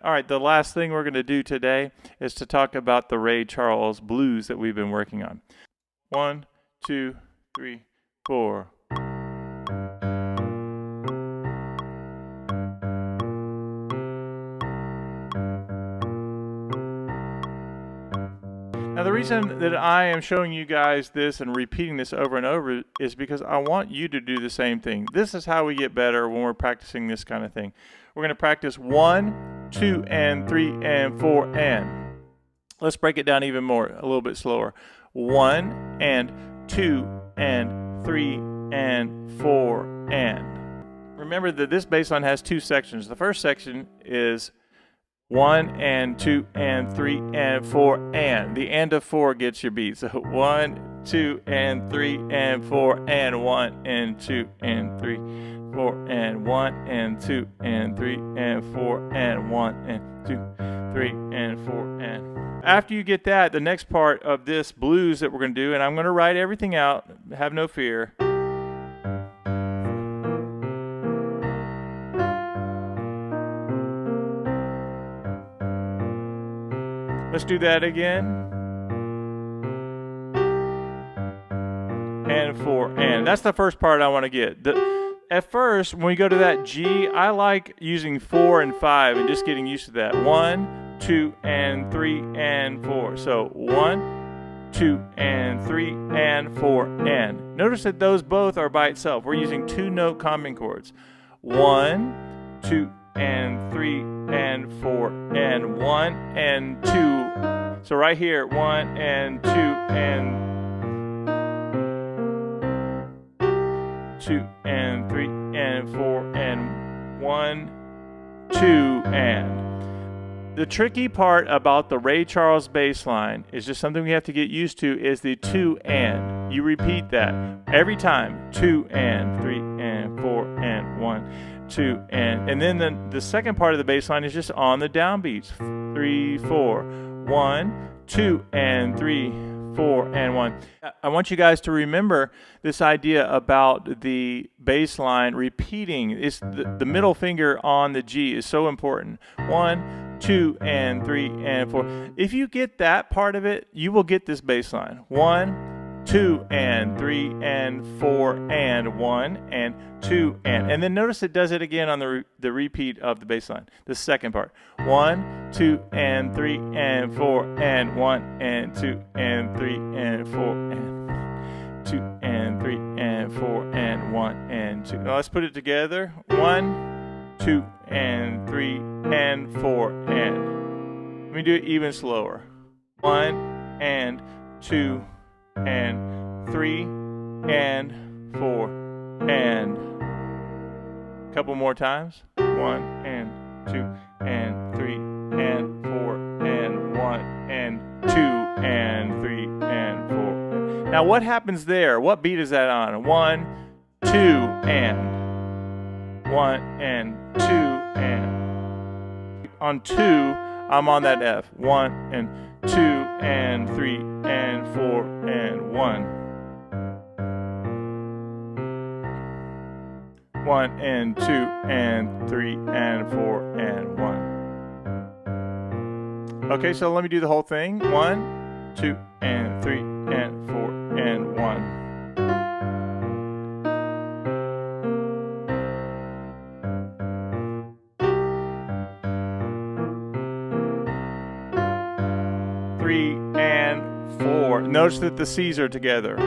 All right, the last thing we're going to do today is to talk about the Ray Charles blues that we've been working on. 1, 2, 3, 4. Now, the reason that I am showing you guys this and repeating this over and over is because I want you to do the same thing. This is how we get better when we're practicing this kind of thing. We're going to practice 1, 2, and 3, and 4, and. Let's break it down even more, a little bit slower. 1, and 2, and 3, and 4, and. Remember that this bass line has two sections. The first section is 1 and 2 and 3 and 4 and. The end of 4 gets your beat. So 1, 2 and 3 and 4 and 1 and 2 and 3, 4 and 1 and 2 and 3 and 4 and 1 and 2, 3 and 4 and. After you get that, the next part of this blues that we're going to do, and I'm going to write everything out, have no fear. Let's do that again. And 4 and. That's the first part I want to get. At first, when we go to that G, I like using 4 and 5 and just getting used to that. 1, 2, and 3, and 4. So 1, 2, and 3, and 4, and. Notice that those both are by itself. We're using 2-note common chords. 1, 2, and 3, and 4, and 1, and 2. So right here, 1, and 2, and 2, and 3, and 4, and 1, 2, and. The tricky part about the Ray Charles bass line is just something we have to get used to is the 2 and. You repeat that every time. 2 and 3 and 4 and 1, 2 and then the second part of the bass line is just on the downbeats. 3, 4, 1, 2 and 3, 4 and 1. I want you guys to remember this idea about the bass line repeating. It's the middle finger on the G is so important. 1, 2 and 3 and 4. If you get that part of it, you will get this bass line. 1, 2 and 3 and 4 and 1 and 2 and then notice it does it again on the repeat of the bass line. The second part. 1, 2 and 3 and 4 and 1 and 2 and 3 and 4 and 2 and 3 and 4 and 1 and 2. Now let's put it together. 1, 2 and 3 and 4 and. Let me do it even slower. 1 and 2 and 3 and 4 and. Couple more times. 1 and 2 and 3 and 4 and 1 and 2 and 3 and 4. Now what happens there? What beat is that on? 1, 2 and 1 and 2 and. On 2, I'm on that F. 1 and 2 and 3 and 4 and 1. 1 and 2 and 3 and 4 and 1. Okay, so let me do the whole thing. 1, 2 and 3 and 4 and 1. Three and 4. Notice that the C's are together.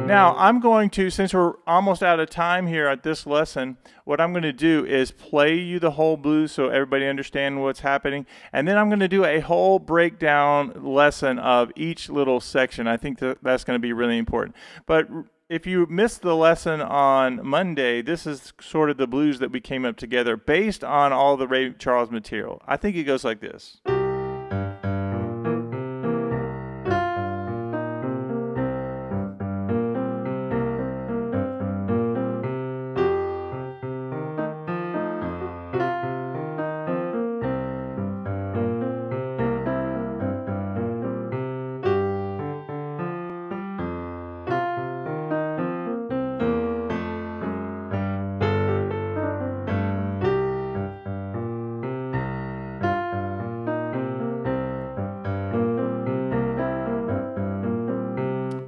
Now, I'm going to, since we're almost out of time here at this lesson, what I'm going to do is play you the whole blues so everybody understands what's happening. And then I'm going to do a whole breakdown lesson of each little section. I think that's going to be really important. But if you missed the lesson on Monday, this is sort of the blues that we came up together based on all the Ray Charles material. I think it goes like this.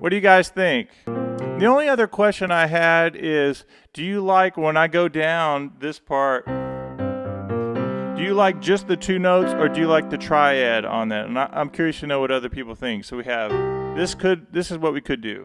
What do you guys think? The only other question I had is, do you like when I go down this part, do you like just the 2 notes or do you like the triad on that? And I'm curious to know what other people think. So we have, this is what we could do.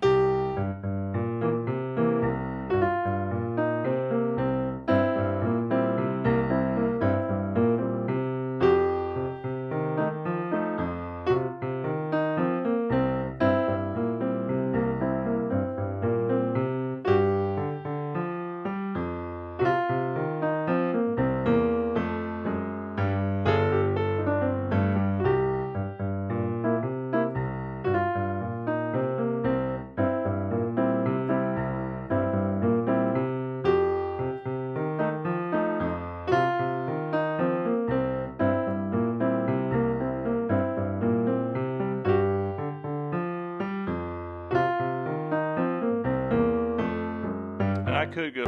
I could go.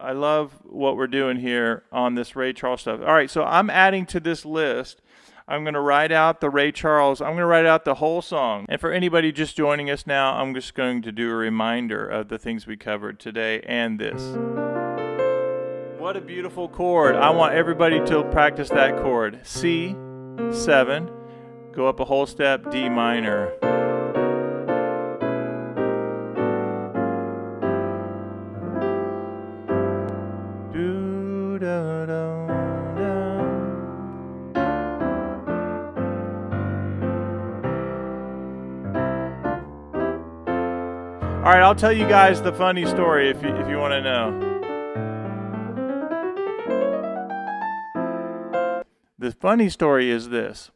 I love what we're doing here on this Ray Charles stuff. All right, so I'm adding to this list. I'm going to write out the Ray Charles. I'm going to write out the whole song. And for anybody just joining us now, I'm just going to do a reminder of the things we covered today and this. What a beautiful chord. I want everybody to practice that chord. C, 7, go up a whole step, D minor. All right, I'll tell you guys the funny story if you want to know. The funny story is this.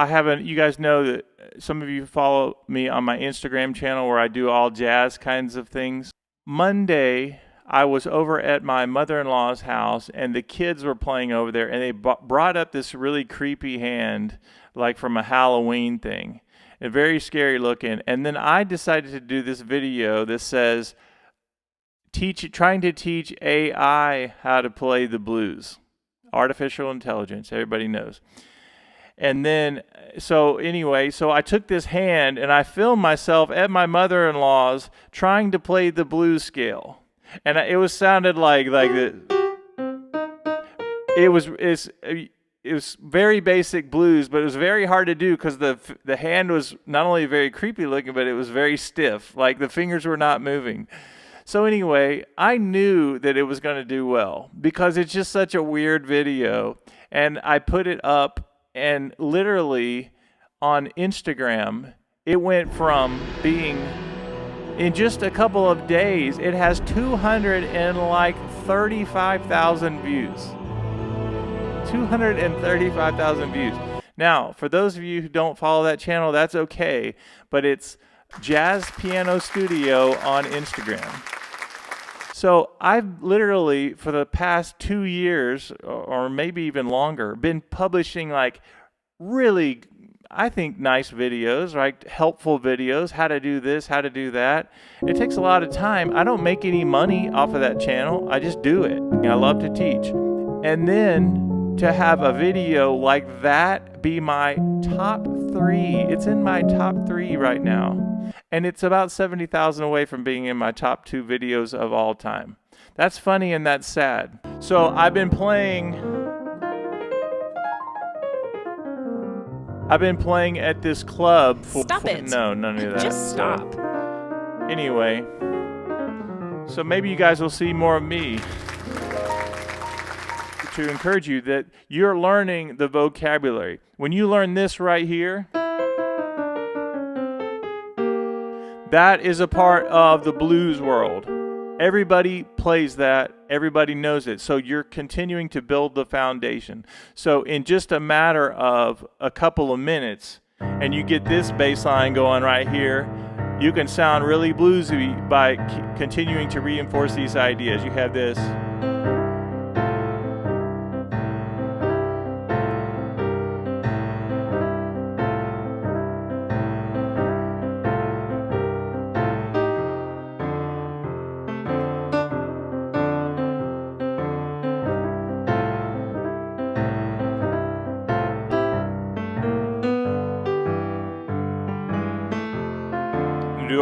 You guys know that some of you follow me on my Instagram channel where I do all jazz kinds of things. Monday, I was over at my mother-in-law's house and the kids were playing over there and they brought up this really creepy hand like from a Halloween thing. And very scary looking. And then I decided to do this video that says, trying to teach AI how to play the blues. Artificial intelligence, everybody knows. And then, so I took this hand and I filmed myself at my mother-in-law's trying to play the blues scale. And it sounded like this. It was very basic blues, but it was very hard to do because the hand was not only very creepy looking, but it was very stiff. Like the fingers were not moving. So anyway, I knew that it was going to do well because it's just such a weird video. And I put it up and literally on Instagram, it went from being, in just a couple of days, it has 235,000 views. 235,000 views. Now, for those of you who don't follow that channel, that's okay, but it's Jazz Piano Studio on Instagram. So I've literally, for the past 2 years, or maybe even longer, been publishing like really, I think, nice videos, right? Helpful videos, how to do this, how to do that. It takes a lot of time. I don't make any money off of that channel. I just do it. I love to teach. And then to have a video like that be my top 3. It's in my top 3 right now. And it's about 70,000 away from being in my top 2 videos of all time. That's funny and that's sad. So I've been playing at this club for... Stop it. No, none of that. Just stop. Anyway, so maybe you guys will see more of me. To encourage you that you're learning the vocabulary. When you learn this right here, that is a part of the blues world. Everybody plays that. Everybody knows it. So you're continuing to build the foundation. So in just a matter of a couple of minutes, and you get this bass line going right here, you can sound really bluesy by continuing to reinforce these ideas. You have this.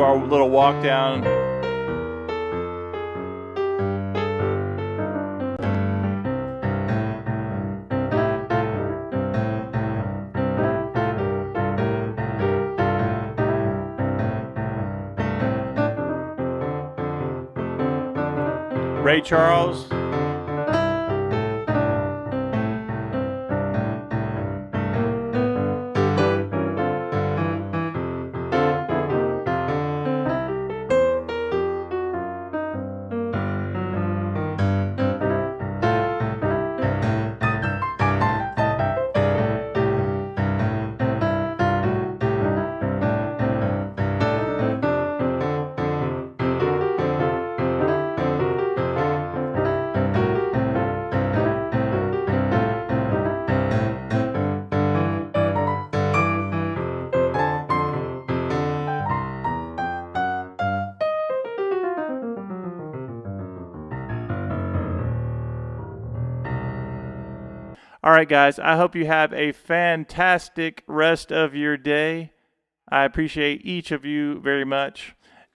do our little walk down. Ray Charles. All right, guys, I hope you have a fantastic rest of your day. I appreciate each of you very much.